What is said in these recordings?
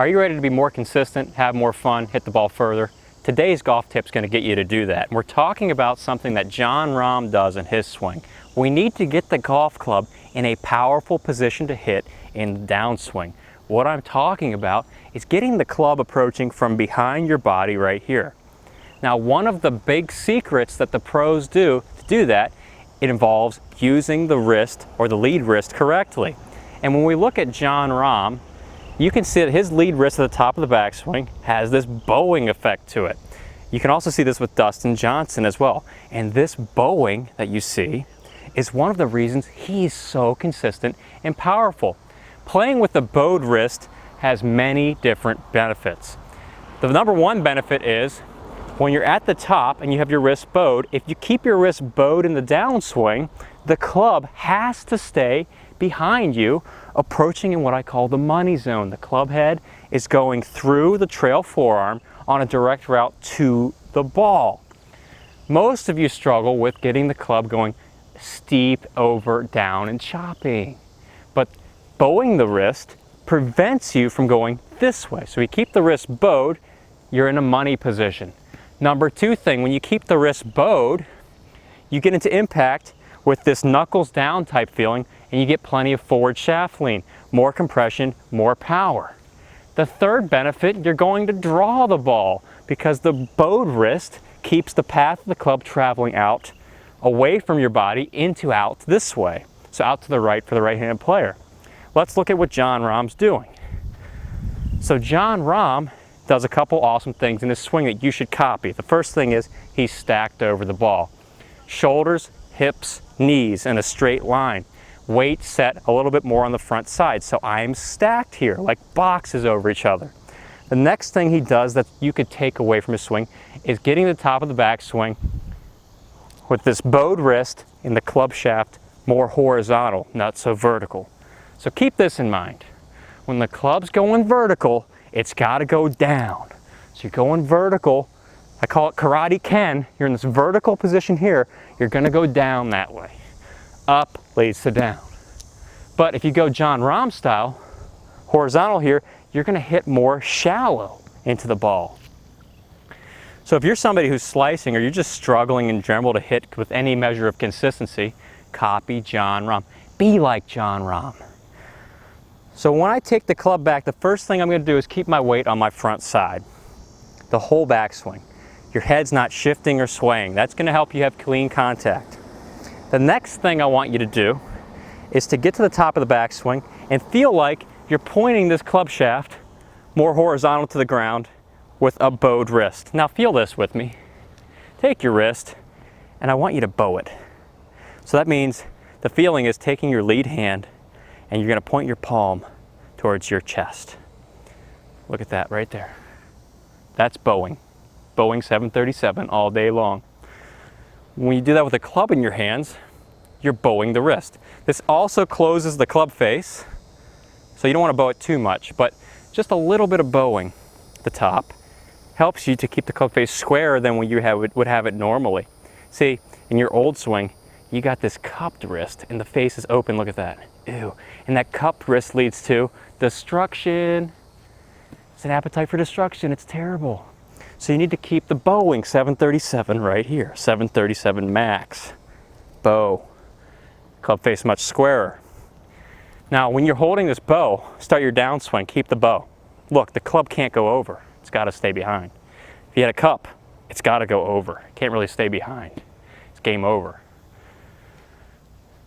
Are you ready to be more consistent, have more fun, hit the ball further? Today's golf tip is going to get you to do that. And we're talking about something that Jon Rahm does in his swing. We need to get the golf club in a powerful position to hit in the downswing. What I'm talking about is getting the club approaching from behind your body right here. Now, one of the big secrets that the pros do to do that, it involves using the wrist or the lead wrist correctly. And when we look at Jon Rahm, you can see that his lead wrist at the top of the backswing has this bowing effect to it. You can also see this with Dustin Johnson as well. And this bowing that you see is one of the reasons he's so consistent and powerful. Playing with the bowed wrist has many different benefits. The number one benefit is when you're at the top and you have your wrist bowed, if you keep your wrist bowed in the downswing, the club has to stay behind you, approaching in what I call the money zone. The club head is going through the trail forearm on a direct route to the ball. Most of you struggle with getting the club going steep, over, down, and chopping. But bowing the wrist prevents you from going this way. So you keep the wrist bowed, you're in a money position. Number two thing, when you keep the wrist bowed, you get into impact with this knuckles down type feeling, and you get plenty of forward shaft lean, more compression, more power. The third benefit, you're going to draw the ball because the bowed wrist keeps the path of the club traveling out away from your body into out this way. So out to the right for the right-handed player. Let's look at what Jon Rahm's doing. So Jon Rahm does a couple awesome things in his swing that you should copy. The first thing is he's stacked over the ball. Shoulders, hips, knees in a straight line. Weight set a little bit more on the front side. So I'm stacked here like boxes over each other. The next thing he does that you could take away from his swing is getting the top of the backswing with this bowed wrist in the club shaft more horizontal, not so vertical. So keep this in mind. When the club's going vertical, it's got to go down. So you're going vertical. I call it Karate Ken. You're in this vertical position here. You're going to go down that way. Up leads to down. But if you go Jon Rahm style, horizontal here, you're going to hit more shallow into the ball. So if you're somebody who's slicing or you're just struggling in general to hit with any measure of consistency, copy Jon Rahm. Be like Jon Rahm. So when I take the club back, the first thing I'm going to do is keep my weight on my front side. The whole backswing. Your head's not shifting or swaying. That's going to help you have clean contact. The next thing I want you to do is to get to the top of the backswing and feel like you're pointing this club shaft more horizontal to the ground with a bowed wrist. Now feel this with me. Take your wrist and I want you to bow it. So that means the feeling is taking your lead hand and you're going to point your palm towards your chest. Look at that right there. That's bowing. Bowing 737 all day long. When you do that with a club in your hands, you're bowing the wrist. This also closes the club face, so you don't want to bow it too much, but just a little bit of bowing at the top helps you to keep the club face squarer than when you would have it normally. See, in your old swing, you got this cupped wrist and the face is open. Look at that. Ew. And that cupped wrist leads to destruction. It's an appetite for destruction. It's terrible. So you need to keep the bowing 737 right here. 737 max. Bow. Club face much squarer. Now when you're holding this bow, start your downswing, keep the bow. Look, the club can't go over. It's got to stay behind. If you had a cup, it's got to go over. It can't really stay behind. It's game over.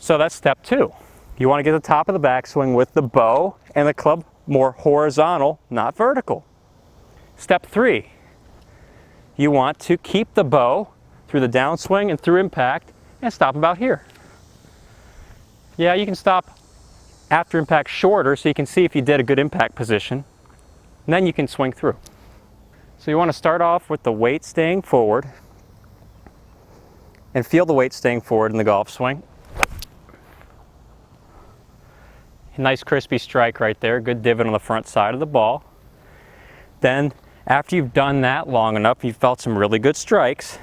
So that's step two. You want to get the top of the backswing with the bow and the club more horizontal, not vertical. Step three. You want to keep the bow through the downswing and through impact and stop about here. Yeah, you can stop after impact shorter so you can see if you did a good impact position. And then you can swing through. So you want to start off with the weight staying forward and feel the weight staying forward in the golf swing. A nice crispy strike right there, good divot on the front side of the ball. Then after you've done that long enough, you've felt some really good strikes,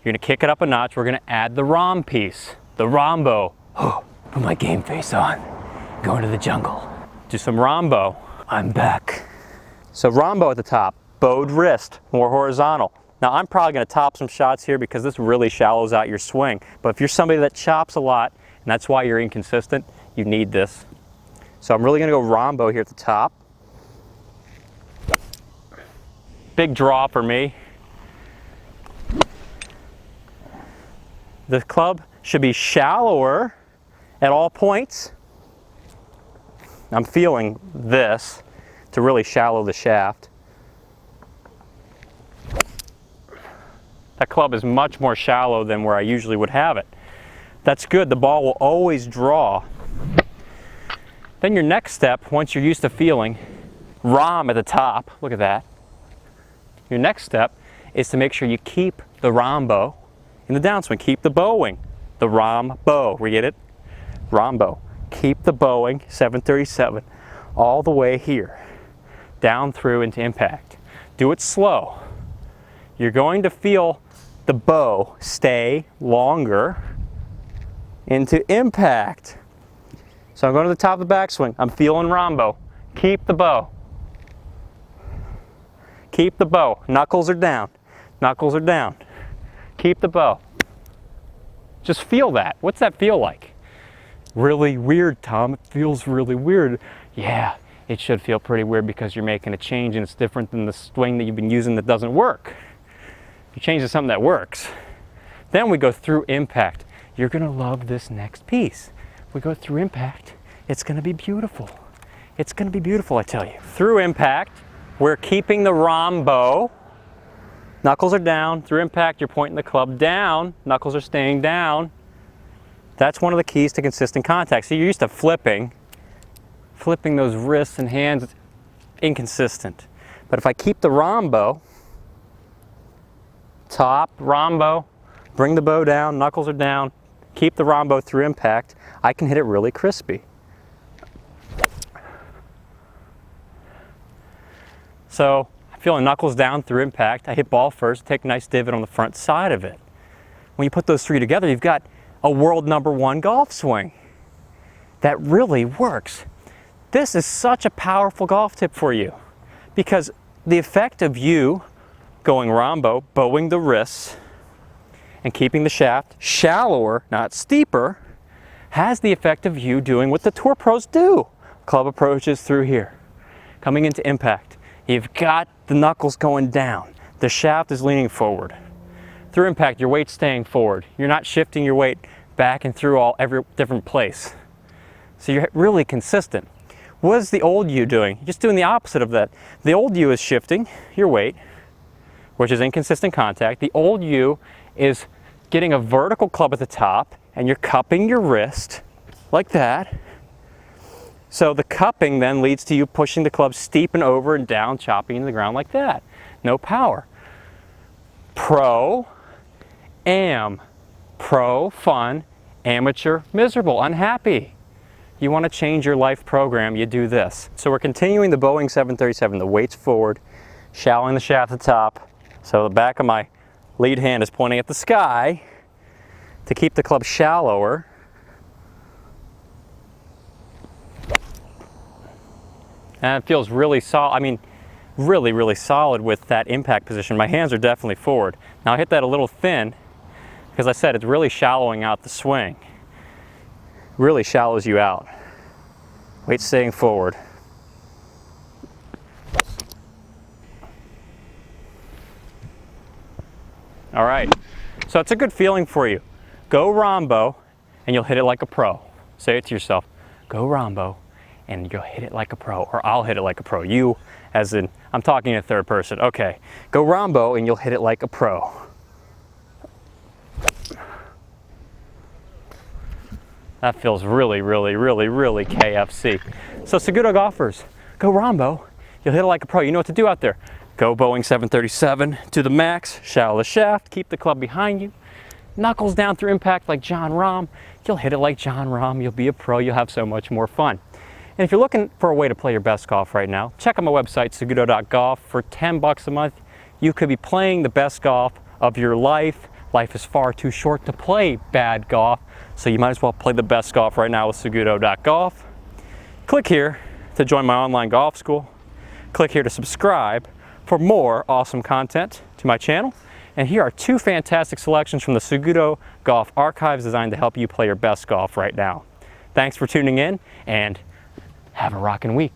you're going to kick it up a notch. We're going to add the Rahm piece, the Rambo. Oh, put my game face on. Go into the jungle. Do some Rambo. I'm back. So Rambo at the top, bowed wrist, more horizontal. Now I'm probably going to top some shots here because this really shallows out your swing. But if you're somebody that chops a lot, and that's why you're inconsistent, you need this. So I'm really going to go Rambo here at the top. Big draw for me. The club should be shallower at all points. I'm feeling this to really shallow the shaft. That club is much more shallow than where I usually would have it. That's good, the ball will always draw. Then your next step, once you're used to feeling Rahm at the top, look at that. Your next step is to make sure you keep the Rambo in the downswing. Keep the bowing, the Rahm bow, we get it? Rambo. Keep the bowing, 737, all the way here, down through into impact. Do it slow. You're going to feel the bow stay longer into impact. So I'm going to the top of the backswing. I'm feeling Rambo. Keep the bow. Keep the bow. Knuckles are down. Knuckles are down. Keep the bow. Just feel that. What's that feel like? Really weird, Tom. It feels really weird. Yeah, it should feel pretty weird because you're making a change and it's different than the swing that you've been using that doesn't work. You change to something that works. Then we go through impact. You're gonna love this next piece. We go through impact. It's gonna be beautiful. It's gonna be beautiful, I tell you. Through impact, we're keeping the Rambo. Knuckles are down. Through impact, you're pointing the club down. Knuckles are staying down. That's one of the keys to consistent contact. So you're used to flipping those wrists and hands, it's inconsistent. But if I keep the Rambo, top, Rambo, bring the bow down, knuckles are down, keep the Rambo through impact, I can hit it really crispy. So I feel the knuckles down through impact. I hit ball first, take a nice divot on the front side of it. When you put those three together, you've got a world #1 golf swing that really works. This is such a powerful golf tip for you because the effect of you going Rambo, bowing the wrists, and keeping the shaft shallower, not steeper, has the effect of you doing what the tour pros do. Club approaches through here, coming into impact. You've got the knuckles going down. The shaft is leaning forward. Through impact, your weight's staying forward. You're not shifting your weight back and through every different place. So you're really consistent. What is the old you doing? You're just doing the opposite of that. The old you is shifting your weight, which is inconsistent contact. The old you is getting a vertical club at the top and you're cupping your wrist like that. So the cupping then leads to you pushing the club steep and over and down, chopping into the ground like that. No power. Pro, am. Pro, fun. Amateur, miserable, unhappy. You want to change your life program, you do this. So we're continuing the Boeing 737. The weight's forward, shallowing the shaft at the top. So the back of my lead hand is pointing at the sky to keep the club shallower. And it feels really solid. I mean, really, really solid with that impact position. My hands are definitely forward. Now I hit that a little thin because I said it's really shallowing out the swing. Really shallows you out. Weight staying forward. All right, so it's a good feeling for you. Go Rambo and you'll hit it like a pro. Say it to yourself, go Rambo and you'll hit it like a pro, or I'll hit it like a pro. You, as in, I'm talking in third person. Okay, go Rambo and you'll hit it like a pro. That feels really, really, really, really KFC. So Seguto golfers, go Rambo, you'll hit it like a pro. You know what to do out there. Go Boeing 737 to the max, shallow the shaft, keep the club behind you, knuckles down through impact like Jon Rahm. You'll hit it like Jon Rahm, you'll be a pro, you'll have so much more fun. And if you're looking for a way to play your best golf right now, check out my website, Seguto.golf. For 10 bucks a month, you could be playing the best golf of your life. Life is far too short to play bad golf, so you might as well play the best golf right now with Seguto.golf. Click here to join my online golf school. click here to subscribe for more awesome content to my channel. And here are 2 fantastic selections from the SagutoGolf archives designed to help you play your best golf right now. Thanks for tuning in, and have a rockin' week.